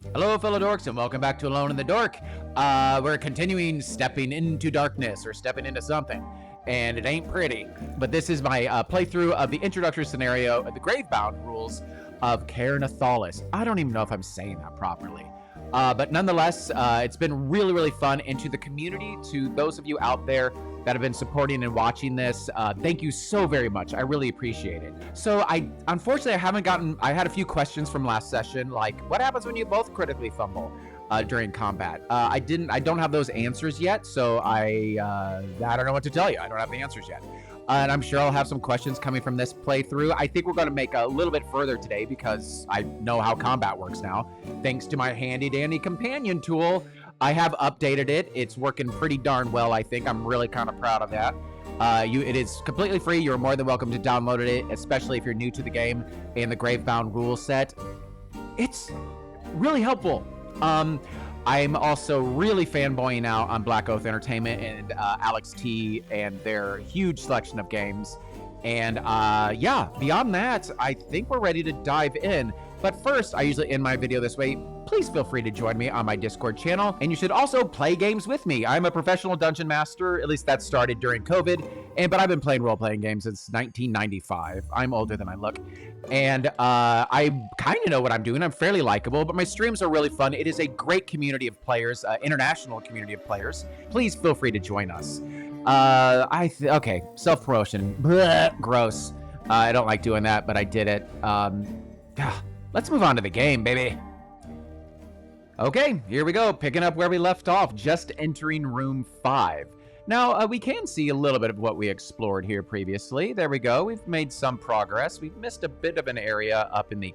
Hello, fellow dorks, and welcome back to Alone in the Dork. We're continuing stepping into darkness, or stepping into something, and it ain't pretty. But this is my playthrough of the introductory scenario, the Gravebound rules of Ker Nethalas. I don't even know if I'm saying that properly. But nonetheless, it's been really, really fun. And to the community, to those of you out there that have been supporting and watching this, thank you so very much. I really appreciate it. So unfortunately, I had a few questions from last session, like what happens when you both critically fumble during combat? I don't have those answers yet, so I don't know what to tell you. I don't have the answers yet. And I'm sure I'll have some questions coming from this playthrough. I think we're going to make a little bit further today because I know how combat works now. Thanks to my handy dandy companion tool, I have updated it. It's working pretty darn well, I think. I'm really kind of proud of that. It is completely free. You're more than welcome to download it, especially if you're new to the game and the Gravebound rule set. It's really helpful. I'm also really fanboying out on Black Oath Entertainment and Alex T and their huge selection of games. And yeah, beyond that, I think we're ready to dive in. But first, I usually end my video this way. Please feel free to join me on my Discord channel. And you should also play games with me. I'm a professional dungeon master. At least that started during COVID. But I've been playing role-playing games since 1995. I'm older than I look. And I kind of know what I'm doing. I'm fairly likable, but my streams are really fun. It is a great community of players, international community of players. Please feel free to join us. Okay, self-promotion. Gross. I don't like doing that, but I did it. Let's move on to the game, baby. Okay, here we go. Picking up where we left off, just entering room 5. Now, we can see a little bit of what we explored here previously. There we go. We've made some progress. We've missed a bit of an area up in the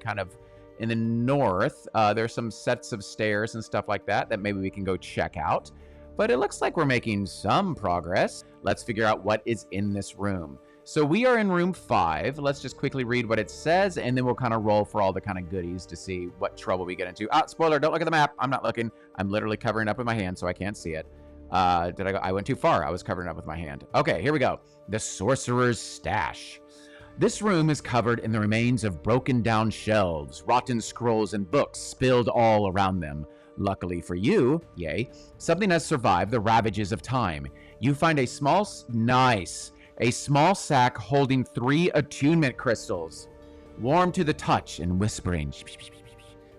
in the north. There's some sets of stairs and stuff like that maybe we can go check out. But it looks like we're making some progress. Let's figure out what is in this room. So we are in room 5. Let's just quickly read what it says, and then we'll kind of roll for all the kind of goodies to see what trouble we get into. Spoiler, don't look at the map. I'm not looking. I'm literally covering up with my hand so I can't see it. I went too far. I was covering up with my hand. Okay, here we go. The Sorcerer's Stash. This room is covered in the remains of broken down shelves, rotten scrolls, and books spilled all around them. Luckily for you, yay, something has survived the ravages of time. You find a small sack holding 3 attunement crystals. Warm to the touch and whispering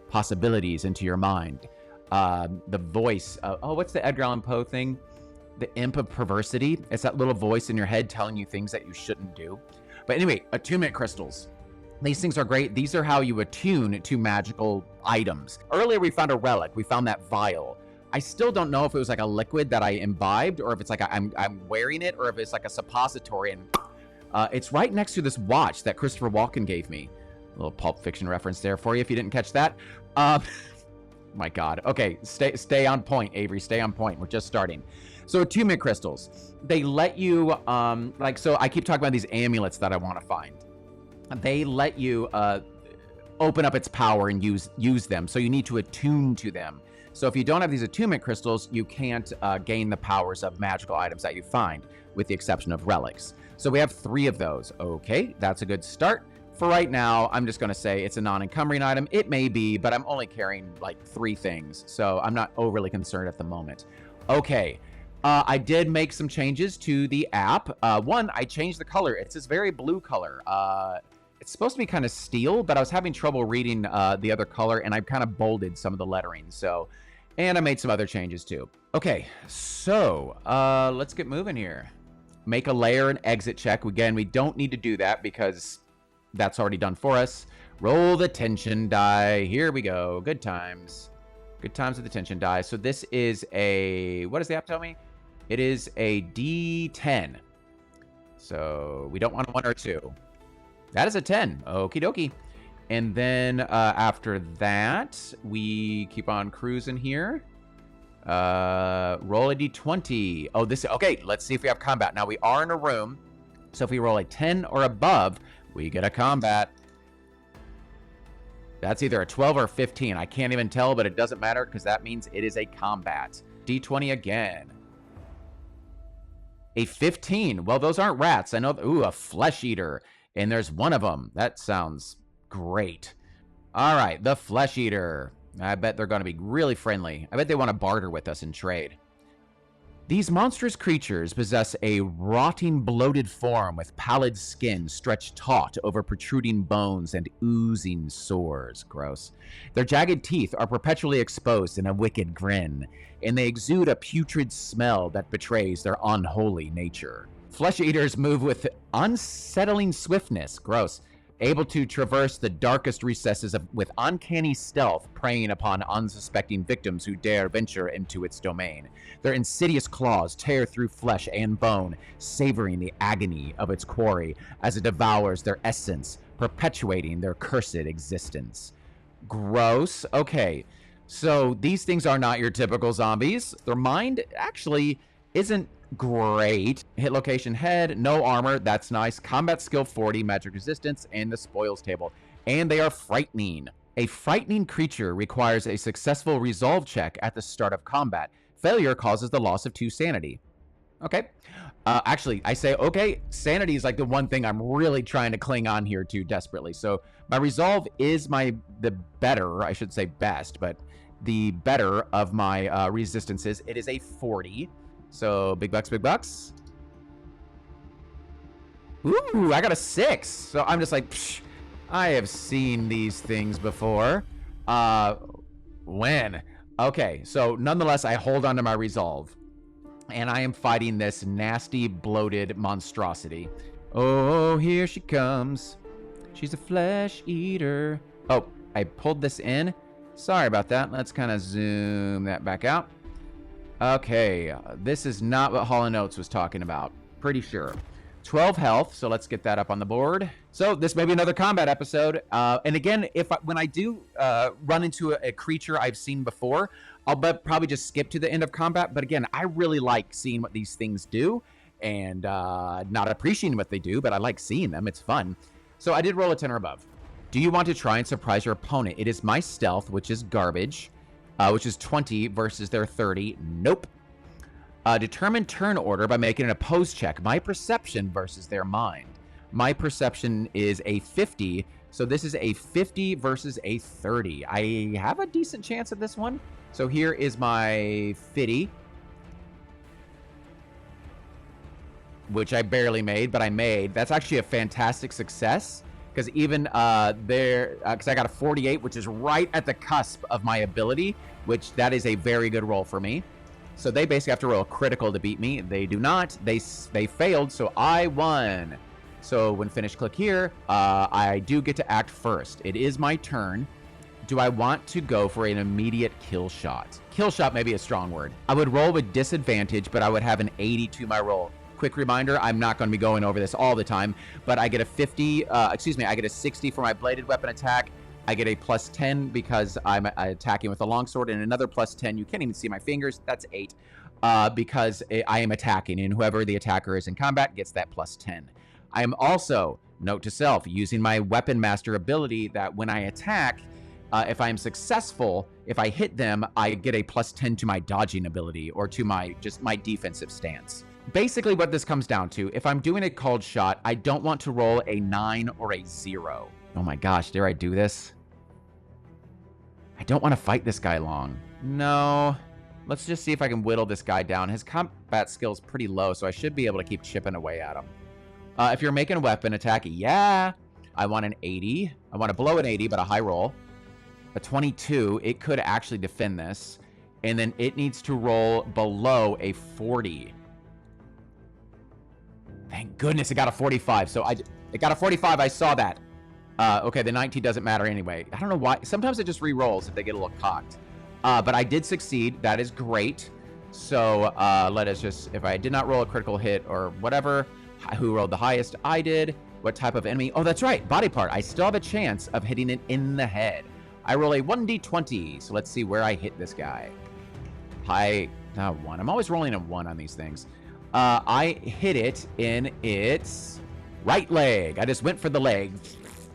possibilities into your mind. The voice of, what's the Edgar Allan Poe thing? The imp of perversity. It's that little voice in your head telling you things that you shouldn't do. But anyway, attunement crystals. These things are great. These are how you attune to magical items. Earlier we found a relic. We found that vial. I still don't know if it was like a liquid that I imbibed or if it's like I'm wearing it or if it's like a suppository. And it's right next to this watch that Christopher Walken gave me. A little Pulp Fiction reference there for you if you didn't catch that. My God. Okay, stay on point, Avery. Stay on point. We're just starting. So attunement crystals. They let you, so I keep talking about these amulets that I want to find. They let you open up its power and use them. So you need to attune to them. So if you don't have these attunement crystals, you can't gain the powers of magical items that you find, with the exception of relics. So we have 3 of those. Okay, that's a good start. For right now, I'm just going to say it's a non-encumbering item. It may be, but I'm only carrying like 3 things, so I'm not overly concerned at the moment. Okay, I did make some changes to the app. One, I changed the color. It's this very blue color. It's supposed to be kind of steel, but I was having trouble reading the other color, and I've kind of bolded some of the lettering. So, and I made some other changes too. Okay, so let's get moving here. Make a layer and exit check. Again, we don't need to do that because that's already done for us. Roll the tension die. Here we go. Good times. Good times with the tension die. So this is what does the app tell me? It is a D10. So we don't want a 1 or 2. That is a 10. Okie dokie. And then after that, we keep on cruising here. Roll a D20. Oh, okay, let's see if we have combat. Now we are in a room. So if we roll a 10 or above, we get a combat. That's either a 12 or a 15. I can't even tell, but it doesn't matter because that means it is a combat. D20 again. A 15. Well, those aren't rats. I know. Ooh, a flesh eater. And there's one of them. That sounds great. All right, the flesh eater. I bet they're going to be really friendly. I bet they want to barter with us and trade. These monstrous creatures possess a rotting, bloated form with pallid skin stretched taut over protruding bones and oozing sores. Gross. Their jagged teeth are perpetually exposed in a wicked grin, and they exude a putrid smell that betrays their unholy nature. Flesh eaters move with unsettling swiftness. Gross. Able to traverse the darkest recesses with uncanny stealth, preying upon unsuspecting victims who dare venture into its domain. Their insidious claws tear through flesh and bone, savoring the agony of its quarry as it devours their essence, perpetuating their cursed existence. Gross. Okay, so these things are not your typical zombies. Their mind actually isn't great. Hit location head, no armor, that's nice. Combat skill 40, magic resistance, and the spoils table. And they are frightening. A frightening creature requires a successful resolve check at the start of combat. Failure causes the loss of 2 sanity. Okay. Actually, I say, okay, sanity is like the one thing I'm really trying to cling on here to desperately. So my resolve is the better, I should say best, but the better of my resistances. It is a 40. So, big bucks, big bucks. Ooh, I got a 6. So I'm just like, psh, I have seen these things before. When? Okay, so nonetheless, I hold on to my resolve. And I am fighting this nasty, bloated monstrosity. Oh, here she comes. She's a flesh eater. Oh, I pulled this in. Sorry about that. Let's kind of zoom that back out. Okay, this is not what Hall & Oates was talking about. Pretty sure. 12 health, so let's get that up on the board. So this may be another combat episode. And again, when I do run into a creature I've seen before, I'll probably just skip to the end of combat. But again, I really like seeing what these things do and not appreciating what they do, but I like seeing them. It's fun. So I did roll a 10 or above. Do you want to try and surprise your opponent? It is my stealth, which is garbage. Which is 20 versus their 30. Nope. Determine turn order by making an opposed check. My perception versus their mind. My perception is a 50, so this is a 50 versus a 30. I have a decent chance at this one. So here is my 50, which I barely made, but I made. That's actually a fantastic success. Because even because I got a 48, which is right at the cusp of my ability, which that is a very good roll for me. So they basically have to roll a critical to beat me. They do not. They failed, so I won. So when finished, click here. I do get to act first. It is my turn. Do I want to go for an immediate kill shot? Kill shot may be a strong word. I would roll with disadvantage, but I would have an 80 to my roll. Quick reminder, I'm not going to be going over this all the time, but I get I get a 60 for my bladed weapon attack. I get a plus 10 because I'm attacking with a longsword, and another plus 10. You can't even see my fingers. That's 8 because I am attacking, and whoever the attacker is in combat gets that plus 10. I am also, note to self, using my weapon master ability that when I attack, if I am successful, if I hit them, I get a plus 10 to my dodging ability or to my defensive stance. Basically what this comes down to, if I'm doing a called shot, I don't want to roll a 9 or a 0. Oh my gosh, dare I do this? I don't want to fight this guy long. No. Let's just see if I can whittle this guy down. His combat skill is pretty low, so I should be able to keep chipping away at him. If you're making a weapon attack, yeah. I want an 80. I want to blow an 80, but a high roll. A 22, it could actually defend this. And then it needs to roll below a 40. Thank goodness it got a 45. So it got a 45. I saw that. Okay, the 19 doesn't matter anyway. I don't know why. Sometimes it just re-rolls if they get a little cocked. But I did succeed. That is great. So let us just, if I did not roll a critical hit or whatever, who rolled the highest? I did. What type of enemy? Oh, that's right. Body part. I still have a chance of hitting it in the head. I roll a 1d20. So let's see where I hit this guy. High, 1. I'm always rolling a 1 on these things. I hit it in its right leg. I just went for the leg.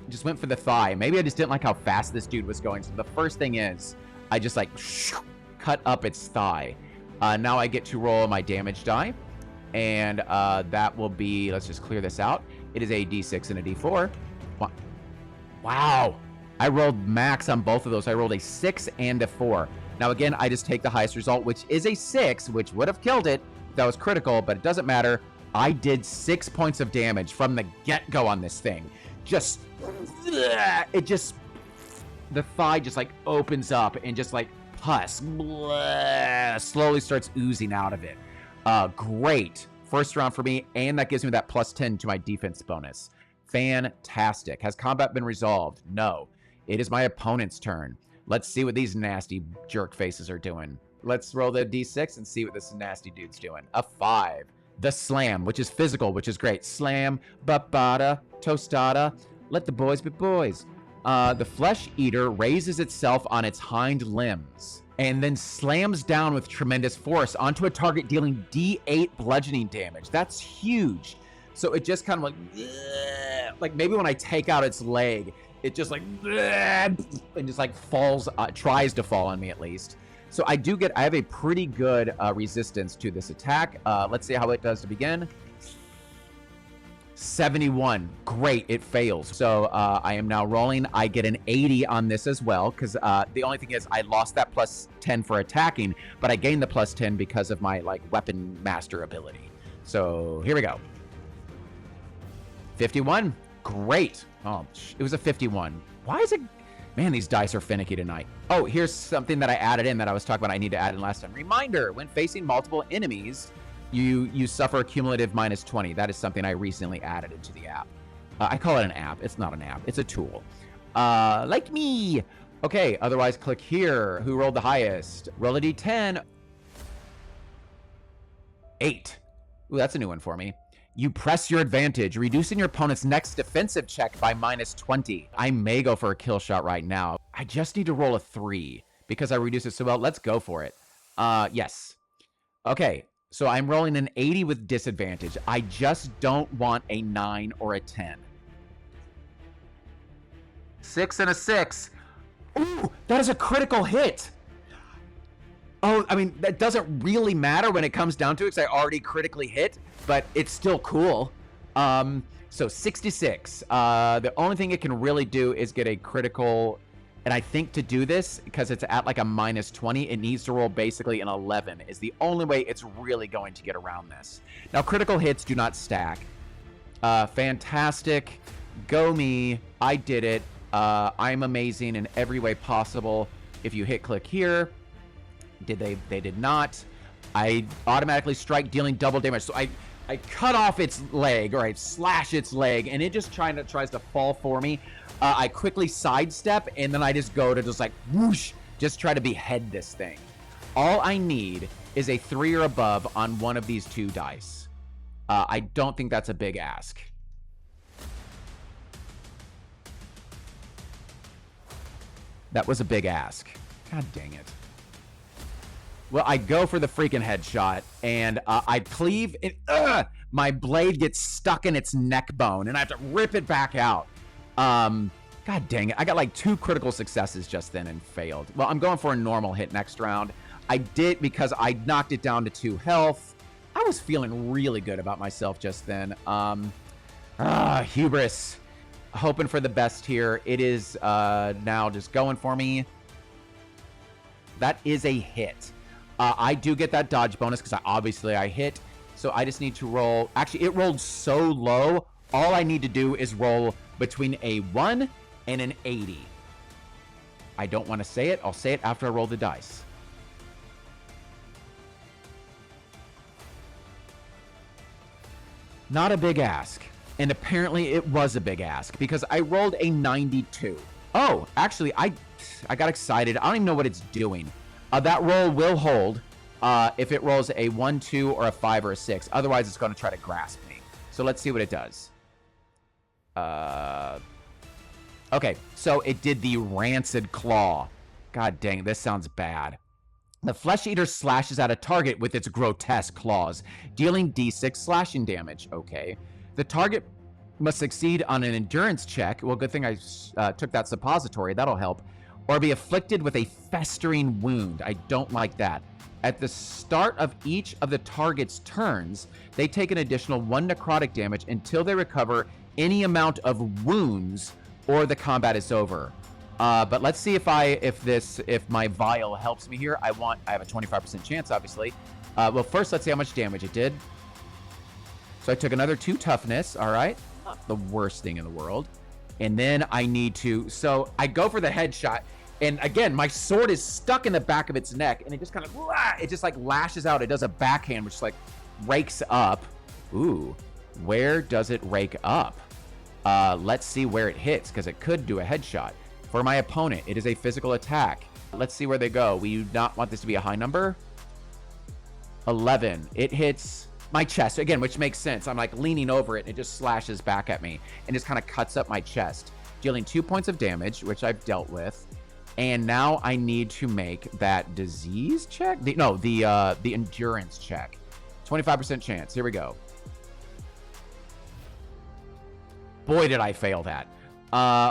Just went for the thigh. Maybe I just didn't like how fast this dude was going. So the first thing is, I just like cut up its thigh. Now I get to roll my damage die. And that will be, let's just clear this out. It is a d6 and a d4. Wow. I rolled max on both of those. I rolled a 6 and a 4. Now, again, I just take the highest result, which is a 6, which would have killed it if that was critical, but it doesn't matter. I did 6 points of damage from the get-go on this thing. Just, it just, the thigh just like opens up and just like pus slowly starts oozing out of it. Great first round for me, and that gives me that +10 to my defense bonus. Fantastic. Has combat been resolved? No. It is my opponent's turn. Let's see what these nasty jerk faces are doing. Let's roll the d6 and see what this nasty dude's doing. A 5. The slam, which is physical, which is great. Slam, babada, tostada. Let the boys be boys. The flesh eater raises itself on its hind limbs and then slams down with tremendous force onto a target, dealing D8 bludgeoning damage. That's huge. So it just kind of like maybe when I take out its leg, it just like and just like falls, tries to fall on me at least. So I have a pretty good resistance to this attack. Let's see how it does to begin. 71. Great, it fails. So I am now rolling. I get an 80 on this as well, because the only thing is I lost that +10 for attacking, but I gained the +10 because of my like weapon master ability. So here we go. 51. Great. Oh, it was a 51. Why is it? Man, these dice are finicky tonight. Oh, here's something that I added in that I was talking about I need to add in last time. Reminder, when facing multiple enemies, you suffer a cumulative -20. That is something I recently added into the app. I call it an app. It's not an app. It's a tool. Like me. Okay, otherwise click here. Who rolled the highest? Roll a d10. 8. Ooh, that's a new one for me. You press your advantage, reducing your opponent's next defensive check by -20. I may go for a kill shot right now. I just need to roll a 3 because I reduce it so well. Let's go for it. Yes. Okay, so I'm rolling an 80 with disadvantage. I just don't want a 9 or a 10. 6 and a 6. Ooh, that is a critical hit. Oh, I mean, that doesn't really matter when it comes down to it because I already critically hit, but it's still cool. So 66. The only thing it can really do is get a critical, and I think to do this, because it's at like a -20, it needs to roll basically an 11 is the only way it's really going to get around this. Now, critical hits do not stack. Fantastic. Go me. I did it. I'm amazing in every way possible. If you hit click here, they did not. I automatically strike, dealing double damage. So I cut off its leg, or I slash its leg, and it just tries to fall for me. I quickly sidestep, and then I just go to just like whoosh, just try to behead this thing. All I need is a 3 or above on one of these 2 dice. I don't think that's a big ask. That was a big ask. God dang it. Well, I go for the freaking headshot, and I cleave. My blade gets stuck in its neck bone, and I have to rip it back out. God dang it. I got like 2 critical successes just then and failed. Well, I'm going for a normal hit next round. I did because I knocked it down to 2 health. I was feeling really good about myself just then. Hubris. Hoping for the best here. It is now just going for me. That is a hit. I do get that dodge bonus because I hit. So I just need to roll. Actually, it rolled so low. All I need to do is roll between a 1 and an 80. I don't want to say it. I'll say it after I roll the dice. Not a big ask. And apparently it was a big ask because I rolled a 92. Oh, actually, I got excited. I don't even know what it's doing. That roll will hold if it rolls a 1, 2, or a 5 or a 6. Otherwise, it's going to try to grasp me. So let's see what it does. Okay, so it did the rancid claw. God dang, this sounds bad. The flesh eater slashes at a target with its grotesque claws, dealing d6 slashing damage. Okay. The target must succeed on an endurance check. Well, good thing I took that suppository. That'll help. Or be afflicted with a festering wound. I don't like that. At the start of each of the target's turns, they take an additional 1 necrotic damage until they recover any amount of wounds or the combat is over. But let's see if my vial helps me here. I have a 25% chance, obviously. Well, first, let's see how much damage it did. So I took another 2 toughness. All right. Not the worst thing in the world. And then I need to, so I go for the headshot. And again, my sword is stuck in the back of its neck. And it just kind of, it just like lashes out. It does a backhand, which like rakes up. Ooh, where does it rake up? Let's see where it hits, because it could do a headshot. For my opponent, it is a physical attack. Let's see where they go. We do not want this to be a high number. 11. It hits my chest, again, which makes sense. I'm like leaning over it, and it just slashes back at me and just kind of cuts up my chest, dealing 2 points of damage, which I've dealt with. And now I need to make that disease check. The endurance check. 25% chance. Here we go. Boy, did I fail that.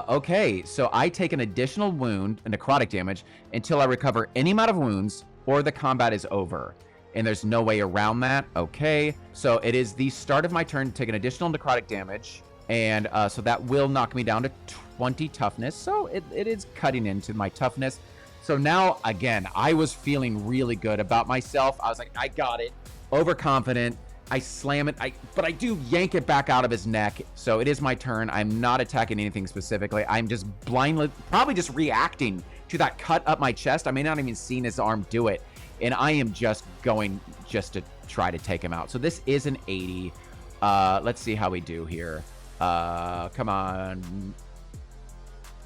Okay, so I take an additional wound, necrotic damage, until I recover any amount of wounds or the combat is over. And there's no way around that. Okay, so it is the start of my turn to take an additional necrotic damage. And so that will knock me down to 20 toughness. So it is cutting into my toughness. So now, again, I was feeling really good about myself. I was like, I got it. Overconfident. I slam it, but I do yank it back out of his neck. So it is my turn. I'm not attacking anything specifically. I'm just blindly, probably just reacting to that cut up my chest. I may not even seen his arm do it. And I am just going just to try to take him out. So this is an 80. Let's see how we do here. Come on.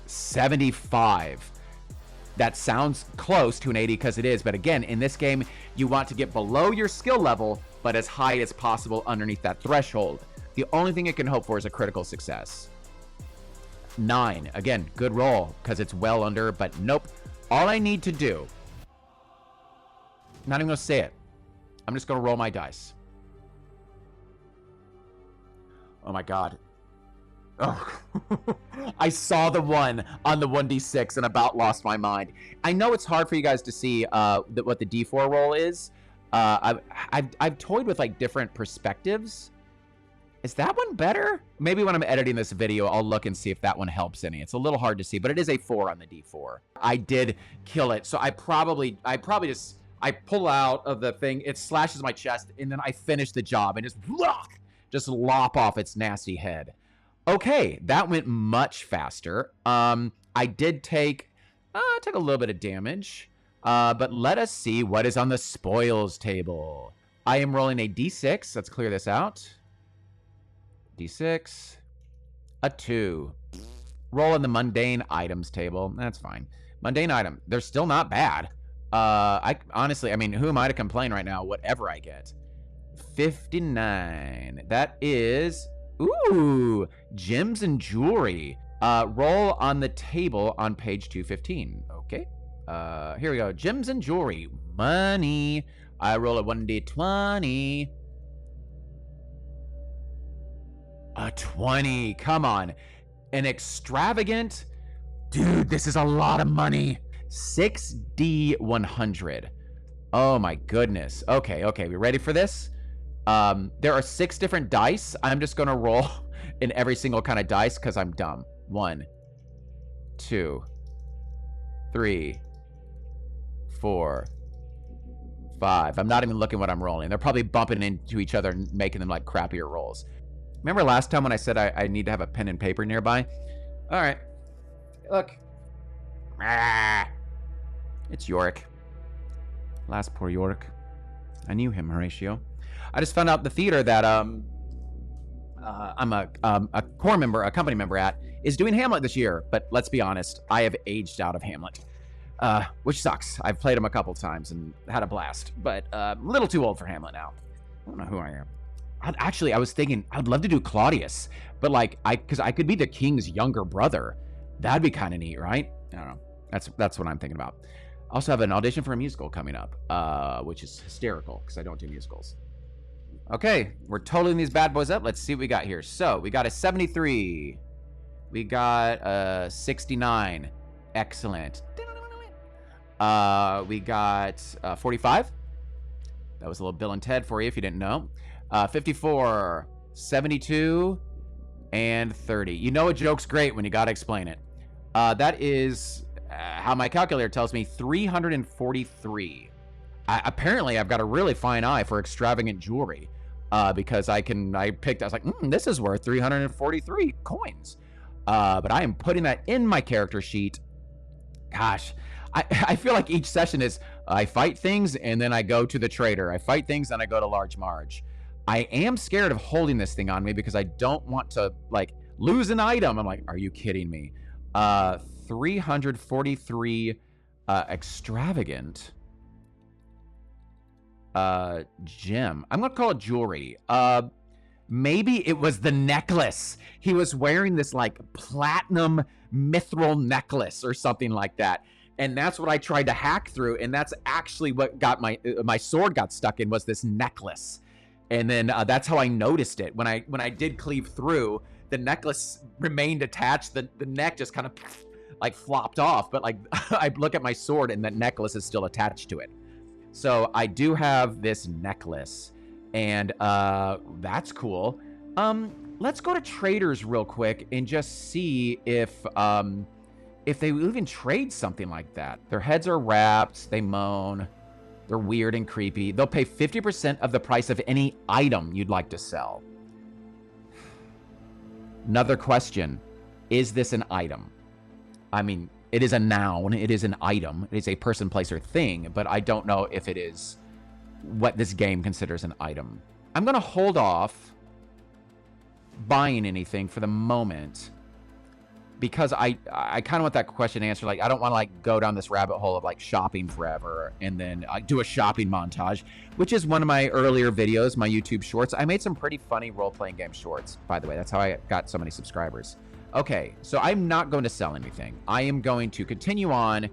75. That sounds close to an 80 because it is. But again, in this game, you want to get below your skill level, but as high as possible underneath that threshold. The only thing it can hope for is a critical success. 9. Again, good roll because it's well under, but nope. All I need to do, not even going to say it. I'm just going to roll my dice. Oh my God. Oh, I saw the 1 on the 1d6 and about lost my mind. I know it's hard for you guys to see what the d4 roll is. I've toyed with like different perspectives. Is that one better? Maybe when I'm editing this video, I'll look and see if that one helps any. It's a little hard to see, but it is a 4 on the d4. I did kill it, so I probably just pull out of the thing. It slashes my chest, and then I finish the job and just lop off its nasty head. Okay, that went much faster. I did take a little bit of damage, but let us see what is on the spoils table. I am rolling a d6. Let's clear this out. D6, a 2. Roll in the mundane items table. That's fine. Mundane item. They're still not bad. Honestly, I mean, who am I to complain right now? Whatever I get. 59. That is... Ooh, gems and jewelry. Roll on the table on page 215. Okay. Here we go. Gems and jewelry. Money. I roll a 1d20. A 20. Come on. An extravagant. Dude, this is a lot of money. 6d100. Oh my goodness. Okay. We ready for this? There are 6 different dice. I'm just going to roll in every single kind of dice because I'm dumb. 1, 2, 3, 4, 5. I'm not even looking what I'm rolling. They're probably bumping into each other and making them like crappier rolls. Remember last time when I said I need to have a pen and paper nearby? All right. Look. It's Yorick. Last poor Yorick. I knew him, Horatio. I just found out the theater that I'm a core member, a company member at, is doing Hamlet this year. But let's be honest, I have aged out of Hamlet, which sucks. I've played him a couple times and had a blast, but a little too old for Hamlet now. I don't know who I am. I was thinking I'd love to do Claudius, but like because I could be the king's younger brother. That'd be kind of neat, right? I don't know. That's what I'm thinking about. I also have an audition for a musical coming up, which is hysterical because I don't do musicals. Okay, we're totaling these bad boys up. Let's see what we got here. So we got a 73. We got a 69. Excellent. We got 45. That was a little Bill and Ted for you if you didn't know. 54, 72, and 30. You know a joke's great when you gotta explain it. That is how my calculator tells me 343. Apparently, I've got a really fine eye for extravagant jewelry because I was like, this is worth 343 coins. But I am putting that in my character sheet. Gosh, I feel like each session is I fight things and then I go to the trader. I fight things and I go to Large Marge. I am scared of holding this thing on me because I don't want to like lose an item. I'm like, are you kidding me? 343 extravagant gem. I'm gonna call it jewelry. Maybe it was the necklace. He was wearing this like platinum mithril necklace or something like that. And that's what I tried to hack through. And that's actually what got my sword got stuck in, was this necklace. And then that's how I noticed it. When I did cleave through, the necklace remained attached. The neck just kind of like flopped off. But like I look at my sword and that necklace is still attached to it. So I do have this necklace. And that's cool. Let's go to traders real quick and just see if they even trade something like that. Their heads are wrapped, they moan, they're weird and creepy. They'll pay 50% of the price of any item you'd like to sell. Another question, is this an item? I mean, it is a noun, it is an item, it is a person, place, or thing, but I don't know if it is what this game considers an item. I'm gonna hold off buying anything for the moment because I kind of want that question answered. Like, I don't want to like go down this rabbit hole of like shopping forever and then do a shopping montage, which is one of my earlier videos, my YouTube shorts. I made some pretty funny role-playing game shorts, by the way. That's how I got so many subscribers. Okay, so I'm not going to sell anything. I am going to continue on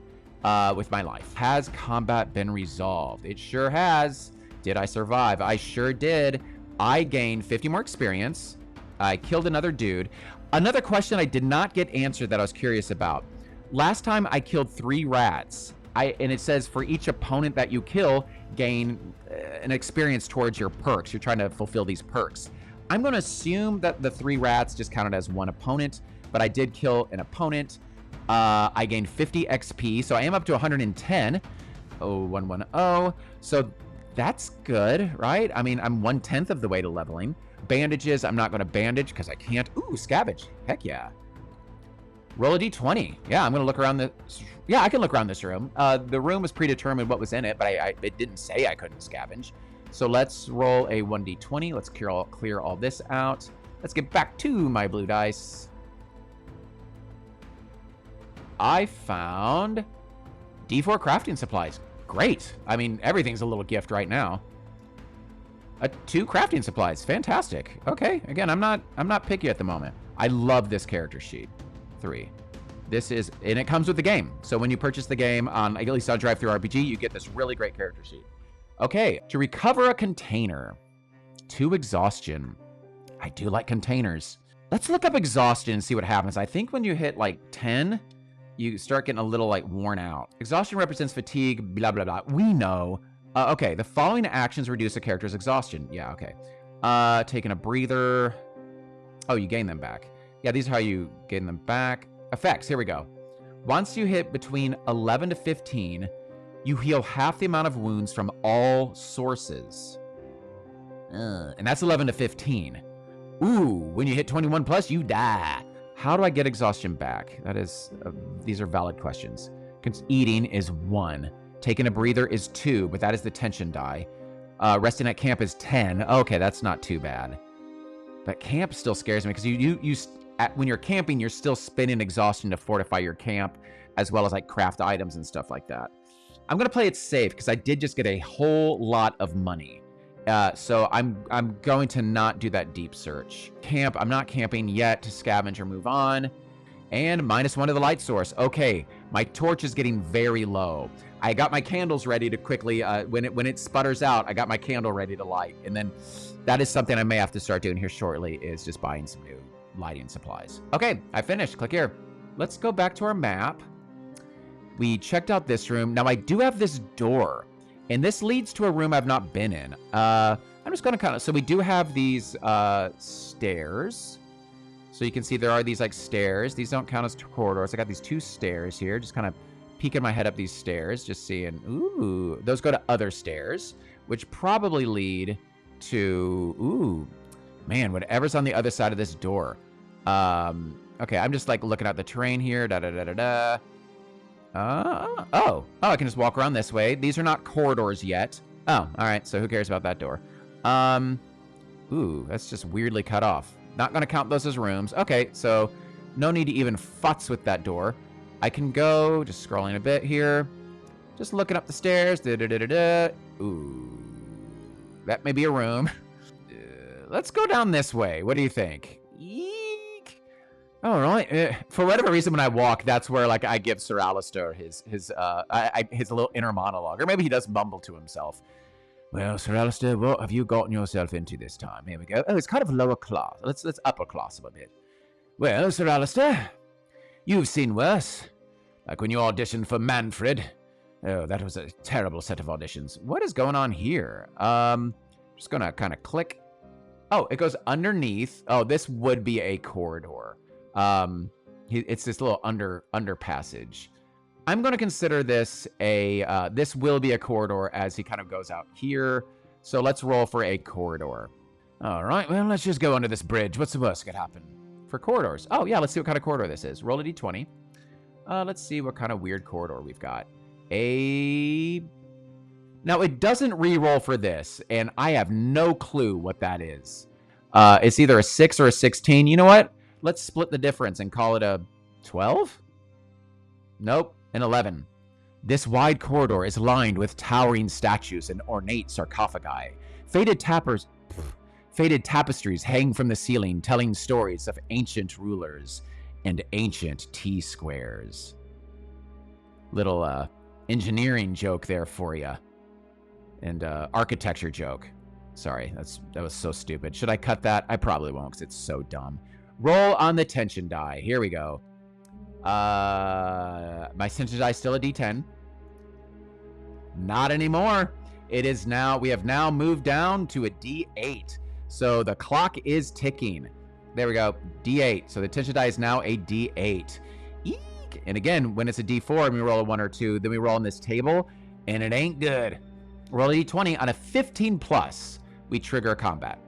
with my life. Has combat been resolved? It sure has. Did I survive? I sure did. I gained 50 more experience. I killed another dude. Another question I did not get answered that I was curious about. Last time I killed 3 rats. And it says for each opponent that you kill, gain an experience towards your perks. You're trying to fulfill these perks. I'm going to assume that the 3 rats just counted as one opponent, but I did kill an opponent. I gained 50 XP, so I am up to 110. Oh, 110. So that's good, right? I mean, I'm 1/10 of the way to leveling. Bandages, I'm not going to bandage because I can't. Ooh, scavenge. Heck yeah. Roll a d20. Yeah, I'm going to look around the... Yeah, I can look around this room. The room was predetermined what was in it, but it didn't say I couldn't scavenge. So let's roll a 1d20. Let's clear all this out. Let's get back to my blue dice. I found D4 crafting supplies. Great. I mean, everything's a little gift right now. 2 crafting supplies. Fantastic. Okay. Again, I'm not picky at the moment. I love this character sheet. 3. This is, and it comes with the game. So when you purchase the game on, at least on ttrpg, you get this really great character sheet. Okay. To recover a container. 2 exhaustion. I do like containers. Let's look up exhaustion and see what happens. I think when you hit like 10, you start getting a little like worn out. Exhaustion represents fatigue, blah, blah, blah. We know. Okay, the following actions reduce a character's exhaustion. Yeah, okay. Taking a breather. Oh, you gain them back. Yeah, these are how you gain them back. Effects, here we go. Once you hit between 11 to 15, you heal half the amount of wounds from all sources. And that's 11 to 15. Ooh, when you hit 21 plus, you die. How do I get exhaustion back? That is, these are valid questions. Eating is 1. Taking a breather is 2, but that is the tension die. Resting at camp is 10. Okay, that's not too bad. But camp still scares me because when you're camping, you're still spending exhaustion to fortify your camp, as well as like craft items and stuff like that. I'm gonna play it safe because I did just get a whole lot of money. So I'm going to not do that deep search. Camp, I'm not camping yet to scavenge or move on. And -1 to the light source. Okay, my torch is getting very low. I got my candles ready to quickly, when it sputters out, I got my candle ready to light. And then that is something I may have to start doing here shortly, is just buying some new lighting supplies. Okay, I finished. Click here. Let's go back to our map. We checked out this room. Now I do have this door, and this leads to a room I've not been in. I'm just gonna so we do have these stairs. So you can see there are these like stairs. These don't count as corridors. I got these 2 stairs here. Just kind of peeking my head up these stairs, just seeing, ooh, those go to other stairs, which probably lead to, ooh, man, whatever's on the other side of this door. Okay, I'm just like looking at the terrain here. Oh, I can just walk around this way. These are not corridors yet. Oh, all right. So who cares about that door? Ooh, that's just weirdly cut off. Not going to count those as rooms. Okay, so no need to even futz with that door. I can go, just scrolling a bit here. Just looking up the stairs. Ooh, that may be a room. Let's go down this way. What do you think? Eek. All right. For whatever reason, when I walk, that's where like I give Sir Alistair his little inner monologue, or maybe he does mumble to himself. Well, Sir Alistair, what have you gotten yourself into this time? Here we go. Oh, it's kind of lower class. Let's upper class a bit. Well, Sir Alistair, you've seen worse. Like when you auditioned for Manfred. Oh, that was a terrible set of auditions. What is going on here? Just gonna kind of click. Oh, it goes underneath. Oh, this would be a corridor. It's this little under passage. I'm going to consider this this will be a corridor as he kind of goes out here. So let's roll for a corridor. All right, well, let's just go under this bridge. What's the worst that could happen? For corridors. Oh, yeah, let's see what kind of corridor this is. Roll a d20. Let's see what kind of weird corridor we've got. Now, it doesn't re-roll for this, and I have no clue what that is. It's either a 6 or a 16. You know what? Let's split the difference and call it a 12? Nope, an 11. This wide corridor is lined with towering statues and ornate sarcophagi. Faded tapestries hang from the ceiling, telling stories of ancient rulers and ancient T-squares. Little engineering joke there for you. And architecture joke. Sorry, that was so stupid. Should I cut that? I probably won't because it's so dumb. Roll on the tension die. Here we go. My tension die is still a d10. Not anymore. It is now, we have now moved down to a d8. So the clock is ticking. There we go. D8. So the tension die is now a D8. Eek. And again, when it's a D4 and we roll a 1 or 2, then we roll on this table, and it ain't good. Roll a D20. On a 15 plus, we trigger combat.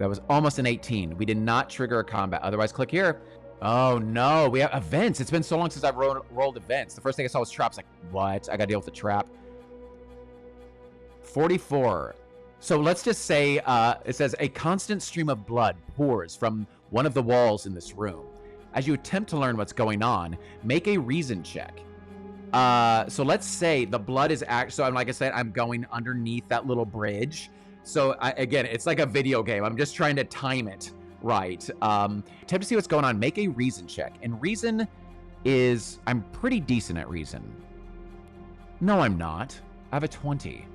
That was almost an 18. We did not trigger a combat. Otherwise, click here. Oh, no. We have events. It's been so long since I've rolled events. The first thing I saw was traps. Like, what? I got to deal with the trap. 44. So let's just say it says a constant stream of blood pours from one of the walls in this room. As you attempt to learn what's going on, make a reason check. So let's say the blood is so like I said, I'm going underneath that little bridge. So again, it's like a video game. I'm just trying to time it right. Attempt to see what's going on. Make a reason check. And reason is, I'm pretty decent at reason. No, I'm not. I have a 20.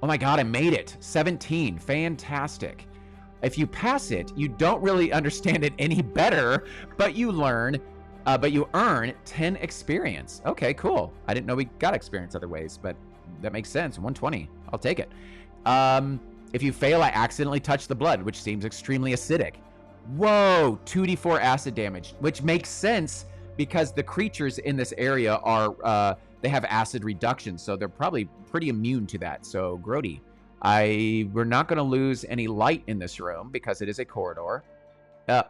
Oh my God, I made it. 17. Fantastic. If you pass it, you don't really understand it any better, but you learn, but you earn 10 experience. Okay, cool. I didn't know we got experience other ways, but that makes sense. 120. I'll take it. If you fail, I accidentally touch the blood, which seems extremely acidic. Whoa, 2d4 acid damage, which makes sense because the creatures in this area are, they have acid reduction, so they're probably pretty immune to that. So, Grody, we're not going to lose any light in this room because it is a corridor.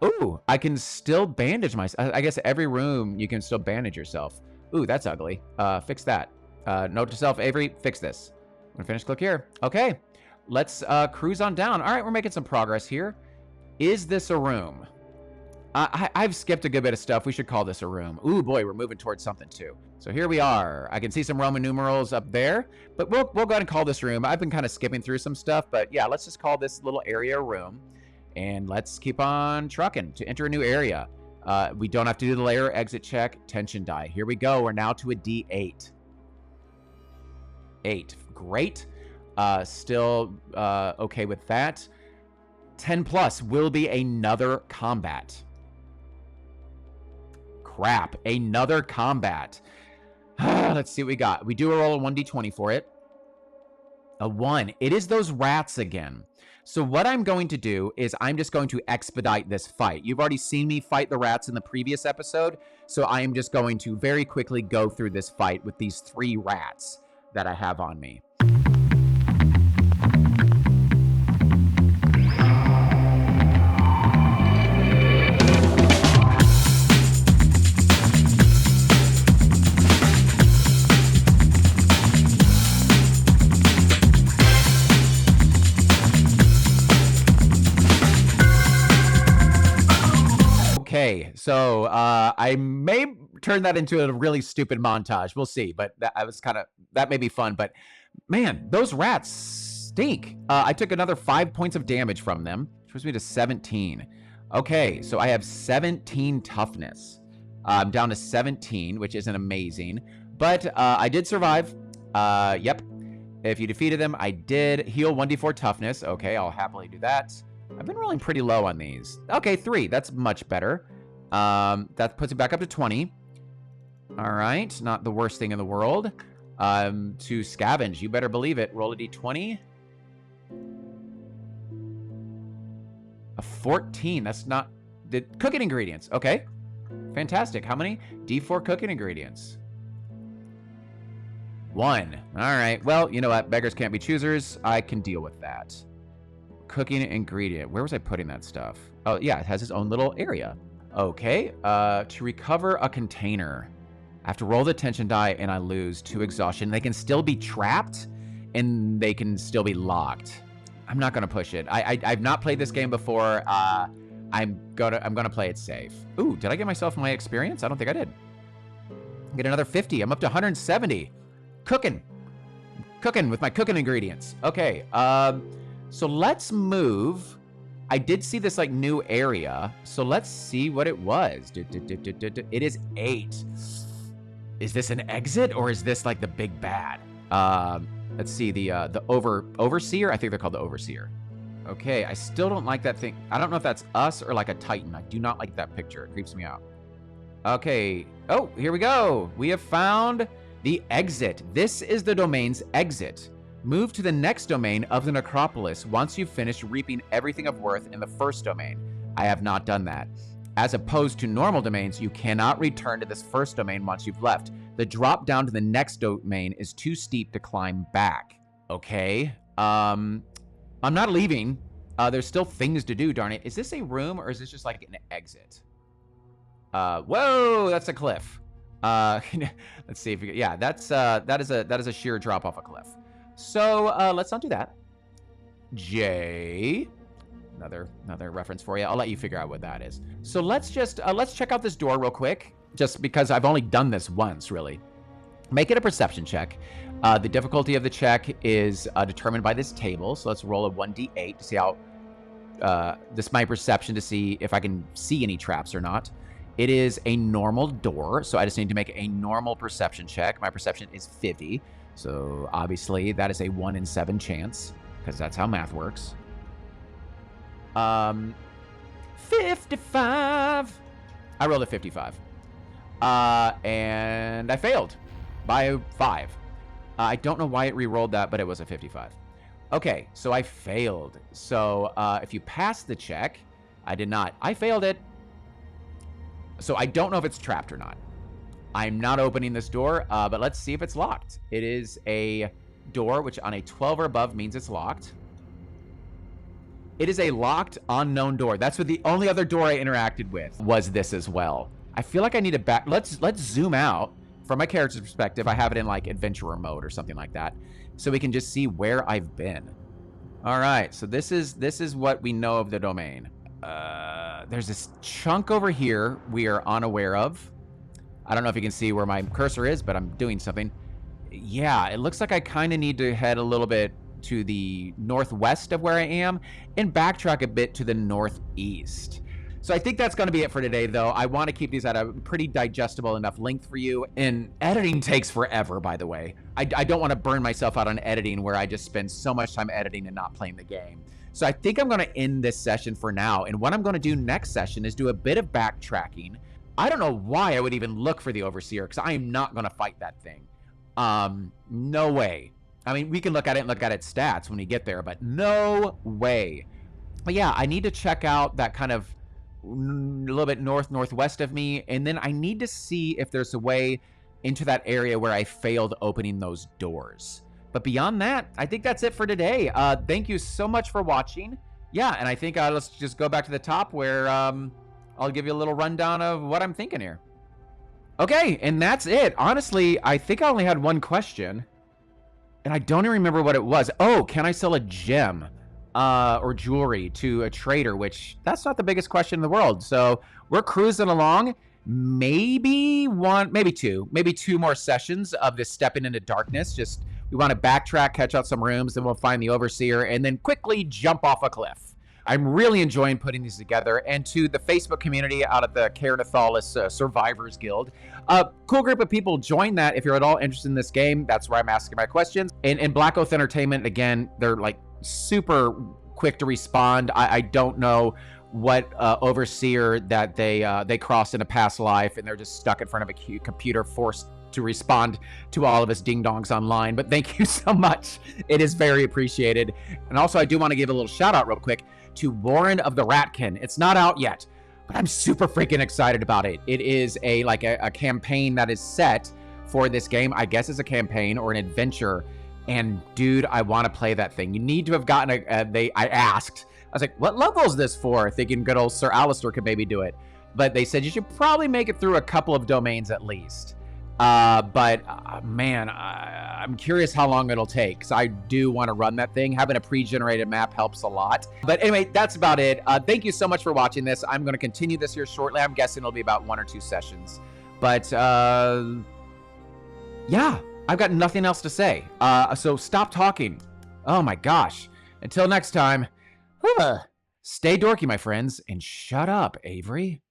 Ooh, I can still bandage myself. I guess every room you can still bandage yourself. Ooh, that's ugly. Fix that. Note to self, Avery, fix this. When finished, click here. Okay, let's cruise on down. All right, we're making some progress here. Is this a room? I've skipped a good bit of stuff. We should call this a room. Ooh, boy, we're moving towards something, too. So here we are. I can see some Roman numerals up there, but we'll go ahead and call this room. I've been kind of skipping through some stuff, but yeah, let's just call this little area a room, and let's keep on trucking to enter a new area. We don't have to do the layer exit check. Tension die. Here we go. We're now to a D8. 8. Great. Still okay with that. 10 plus will be another combat. Crap, another combat. Let's see what we got. We do roll a 1d20 for it. A 1. It is those rats again. So what I'm going to do is I'm just going to expedite this fight. You've already seen me fight the rats in the previous episode, so I am just going to very quickly go through this fight with these 3 rats that I have on me. Okay, so I may turn that into a really stupid montage. We'll see, but that may be fun. But man, those rats stink. I took another 5 points of damage from them, which puts me to 17. Okay, so I have 17 toughness. I'm down to 17, which isn't amazing, but I did survive. Yep. If you defeated them, I did heal 1d4 toughness. Okay, I'll happily do that. I've been rolling pretty low on these. Okay, 3. That's much better. That puts it back up to 20. All right, not the worst thing in the world. To scavenge, you better believe it. Roll a d20. A 14. That's not... The cooking ingredients. Okay, fantastic. How many? D4 cooking ingredients. 1. All right, well, you know what? Beggars can't be choosers. I can deal with that. Cooking ingredient. Where was I putting that stuff? Oh, yeah, it has its own little area. Okay, to recover a container. I have to roll the tension die and I lose 2 exhaustion. They can still be trapped and they can still be locked. I'm not gonna push it. I've not played this game before. I'm gonna play it safe. Ooh, did I get myself my experience? I don't think I did. Get another 50. I'm up to 170. Cooking with my cooking ingredients. Okay, so let's move. I did see this like new area, so let's see what it was. It is 8. Is this an exit or is this like the big bad? Let's see, the overseer. I think they're called the overseer. Okay, I still don't like that thing. I don't know if that's us or like a titan. I do not like that picture. It creeps me out. Okay. Oh, here we go. We have found the exit. This is the domain's exit. Move to the next domain of the necropolis once you've finished reaping everything of worth in the first domain. I have not done that. As opposed to normal domains, you cannot return to this first domain once you've left. The drop down to the next domain is too steep to climb back. Okay. I'm not leaving. There's still things to do, darn it. Is this a room or is this just like an exit? Whoa, that's a cliff. Let's see if we yeah, that is a sheer drop off a cliff. So let's not do that. J, another reference for you. I'll let you figure out what that is. So let's just let's check out this door real quick, just because I've only done this once, really. Make it a perception check. The difficulty of the check is determined by this table. So let's roll a 1d8 to see how this is my perception to see if I can see any traps or not. It is a normal door, so I just need to make a normal perception check. My perception is 50. So obviously that is a 1 in 7 chance, because that's how math works. 55. I rolled a 55. And I failed by 5. I don't know why it re-rolled that, but it was a 55. Okay, so I failed. So if you pass the check, I did not. I failed it. So I don't know if it's trapped or not. I'm not opening this door, but let's see if it's locked. It is a door, which on a 12 or above means it's locked. It is a locked, unknown door. That's what the only other door I interacted with was this as well. I feel like I need to back. Let's zoom out from my character's perspective. I have it in like adventurer mode or something like that, so we can just see where I've been. All right, so this is what we know of the domain. There's this chunk over here we are unaware of. I don't know if you can see where my cursor is, but I'm doing something. Yeah, it looks like I kind of need to head a little bit to the northwest of where I am and backtrack a bit to the northeast. So I think that's going to be it for today, though. I want to keep these at a pretty digestible enough length for you. And editing takes forever, by the way. I don't want to burn myself out on editing where I just spend so much time editing and not playing the game. So I think I'm going to end this session for now. And what I'm going to do next session is do a bit of backtracking. I don't know why I would even look for the Overseer, because I am not going to fight that thing. No way. I mean, we can look at it and look at its stats when we get there, but no way. But yeah, I need to check out that kind of a little bit northwest of me, and then I need to see if there's a way into that area where I failed opening those doors. But beyond that, I think that's it for today. Thank you so much for watching. Yeah, and I think let's just go back to the top where I'll give you a little rundown of what I'm thinking here. Okay, and that's it. Honestly, I think I only had one question, and I don't even remember what it was. Oh, can I sell a gem or jewelry to a trader? Which, that's not the biggest question in the world. So we're cruising along. Maybe two more sessions of this stepping into darkness. Just, we want to backtrack, catch out some rooms, then we'll find the overseer, and then quickly jump off a cliff. I'm really enjoying putting these together, and to the Facebook community out of the Ker Nethalas Survivors Guild. Cool group of people. Join that if you're at all interested in this game. That's where I'm asking my questions. And Black Oath Entertainment, again, they're like super quick to respond. I don't know what overseer that they crossed in a past life, and they're just stuck in front of a computer forced to respond to all of us ding-dongs online. But thank you so much. It is very appreciated. And also, I do want to give a little shout out real quick to Warren of the Ratkin. It's not out yet, but I'm super freaking excited about it. It is a campaign that is set for this game. I guess it's a campaign or an adventure. And dude, I want to play that thing. You need to have gotten I asked, I was like, what level is this for? Thinking good old Sir Alistair could maybe do it. But they said you should probably make it through a couple of domains at least. Man, I'm curious how long it'll take, because I do want to run that thing. Having a pre-generated map helps a lot. But anyway, that's about it. Thank you so much for watching this. I'm going to continue this here shortly. I'm guessing it'll be about 1 or 2 sessions. But yeah, I've got nothing else to say. So stop talking. Oh my gosh. Until next time, stay dorky, my friends, and shut up, Avery.